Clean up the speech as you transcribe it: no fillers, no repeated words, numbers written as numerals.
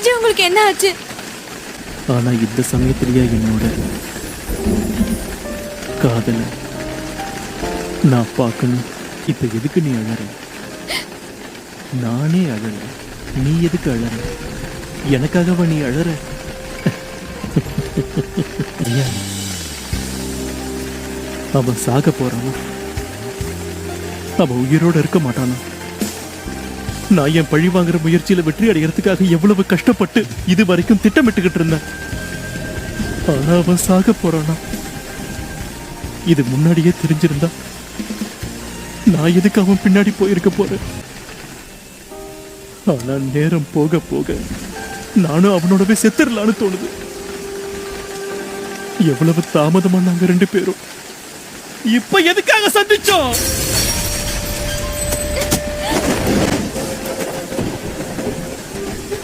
விஜய் உங்களுக்கு என்ன ஆச்சு? ஆனா இந்த சமயத்திலேயே என்னோட காதல நான் பார்க்கணும். இப்ப எதுக்கு நீ அழற? நானே அழற, நீ எதுக்கு அழற? எனக்காகவா நீ அழற? ஏன் அவன் சாக போறானா? அவன் உயிரோட இருக்க மாட்டானா? நான் என் பழி வாங்குற முயற்சியில வெற்றி அடைகிறதுக்காக எவ்வளவு கஷ்டப்பட்டு இது வரைக்கும் திட்டமிட்டுக்கிட்டு இருந்தேன். ஆனா அவன் சாக போறானா? இது முன்னாடியே தெரிஞ்சிருந்தா நான் எதுக்கு அவன் பின்னாடி போயிருக்க போறேன்? ஆனா நேரம் போக போக நானும் அவனோடவே செத்துடலான்னு தோணுது. எவ்வளவு தாமதமா நாங்க ரெண்டு பேரும் இப்ப எதுக்காக சந்திச்சோம்?